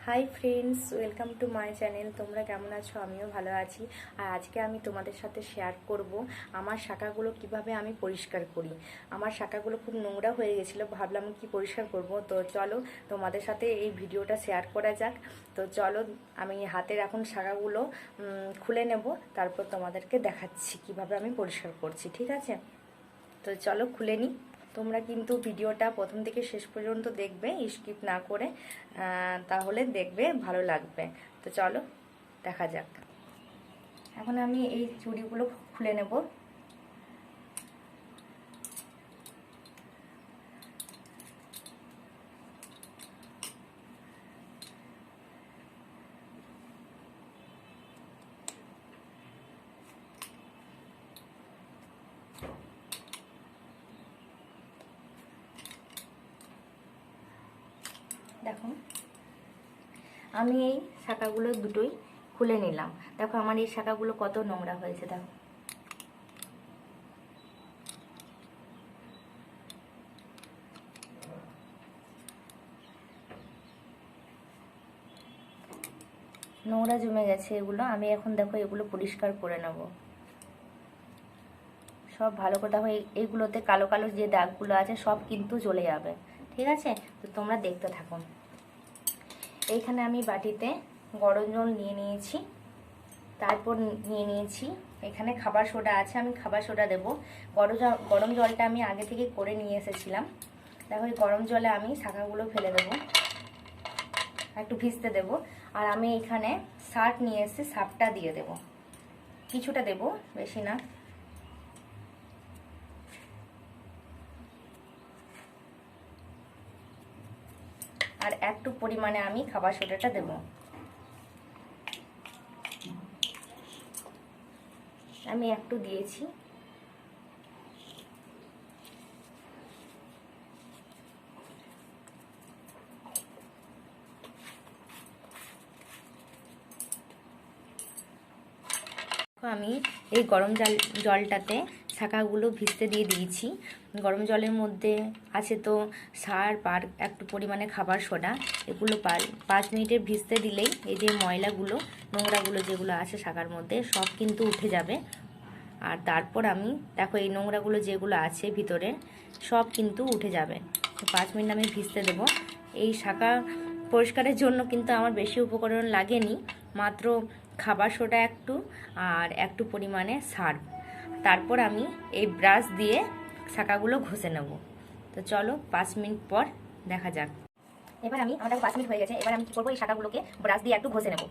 Hi friends, welcome to my channel. তোমরা কেমন আছো? আমিও ভালো আছি। আর আজকে আমি তোমাদের সাথে শেয়ার করব আমার শাখাগুলো কিভাবে আমি পরিষ্কার করি। আমার শাখাগুলো খুব নোংরা হয়ে গেছিলো, ভাবলাম কি পরিষ্কার করব। তো চলো তোমাদের সাথে এই ভিডিওটা শেয়ার করা যাক। তো চলো আমি হাতের এখন শাখাগুলো খুলে নেব, তারপর তোমাদেরকে দেখাচ্ছি কিভাবে আমি পরিষ্কার করছি। ঠিক আছে, তো চলো খুলে নিই। তোমরা কিন্তু ভিডিওটা প্রথম থেকে শেষ পর্যন্ত দেখবে, স্কিপ না করে, তাহলে দেখবে ভালো লাগবে। তো চলো দেখা যাক। এখন আমি এই চুড়িগুলো খুলে নেব। দেখো আমি এই শাখাগুলো দুটোই খুলে নিলাম। দেখো আমার এই শাখাগুলো কত নোংরা হয়েছে। দেখো নোংরা জমে গেছে এগুলো। আমি এখন দেখো এগুলো পরিষ্কার করে নেব সব ভালো করে। দেখো এইগুলোতে কালো কালো যে দাগগুলো আছে সব কিন্তু চলে যাবে। ঠিক আছে, তো তোমরা দেখতে থাকো। এইখানে আমি বাটিতে গরম জল নিয়ে নিয়েছি, তারপর নিয়ে নিয়েছি এখানে খাবার সোডা আছে, আমি খাবার সোডা দেবো। গরম জলটা আমি আগে থেকে করে নিয়ে এসেছিলাম। দেখো এই গরম জলে আমি শাখাগুলো ফেলে দেবো, একটু ভিজতে দেবো। আর আমি এখানে সার্ফ নিয়ে এসে সার্ফটা দিয়ে দেবো, কিছুটা দেবো, বেশি না। আর একটু পরিমাণে আমি খাবার সোডাটা দেবো। আমি একটু দিয়েছি। আমি এই গরম জলটাতে শাখাগুলো ভিজতে দিয়ে দিয়েছি। গরম জলের মধ্যে আছে তো সার্ফ আর একটু পরিমাণে খাবার সোডা। এগুলো 5 মিনিটের ভিজতে দিলেই এই যে ময়লাগুলো, নোংরাগুলো যেগুলো আছে শাখার মধ্যে সব কিন্তু উঠে যাবে। আর তারপর আমি দেখো এই নোংরাগুলো যেগুলো আছে ভিতরে সব কিন্তু উঠে যাবে। তো 5 মিনিট আমি ভিজতে দেবো। এই শাখা পরিষ্কারের জন্য কিন্তু আমার বেশি উপকরণ লাগেনি, মাত্র খাবার সোডা একটু আর একটু পরিমাণে সার্ফ। তারপর আমি এই ব্রাশ দিয়ে শাখাগুলো ঘষে নেব। তো চলো 5 মিনিট পর দেখা যাক। এবার আমার 5 মিনিট হয়ে গেছে। এবার আমি কি করবো, এই শাখাগুলোকে ব্রাশ দিয়ে একটু ঘষে নেব।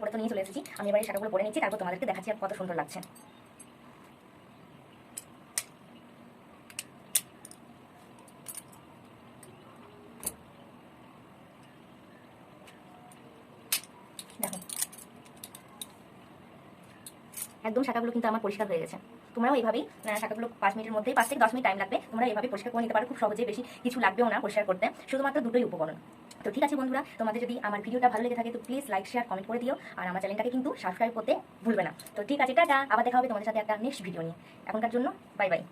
পরে তো নিয়ে চলে এসেছি, আমি এবার এই শাখাগুলো পরে নিচ্ছি, তারপর তোমাদেরকে দেখাচ্ছি কত সুন্দর লাগছে। দেখো একদম শাখাগুলো কিন্তু আমার পরিষ্কার হয়ে গেছে। তোমরাও এইভাবেই শাখাগুলো 5 মিনিটের মধ্যেই, 5 থেকে 10 মিনিট টাইম লাগবে, তোমরা এইভাবে পরিষ্কার করে নিতে পারো খুব সহজে। বেশি কিছু লাগবেও না পরিষ্কার করতে, শুধুমাত্র দুটোই উপকরণ। তো ঠিক আছে বন্ধুরা, তোমাদের যদি আমার ভিডিওটা ভালো লেগে থাকে তো প্লিজ লাইক শেয়ার কমেন্ট করে দিও। আর আমার চ্যানেলটাকে কিন্তু সাবস্ক্রাইব করতে ভুলবে না। তো ঠিক আছে, টাটা, আবার দেখা হবে তোমাদের সাথে একটা নেক্সট ভিডিও নিয়ে। এখনকার জন্য বাই বাই।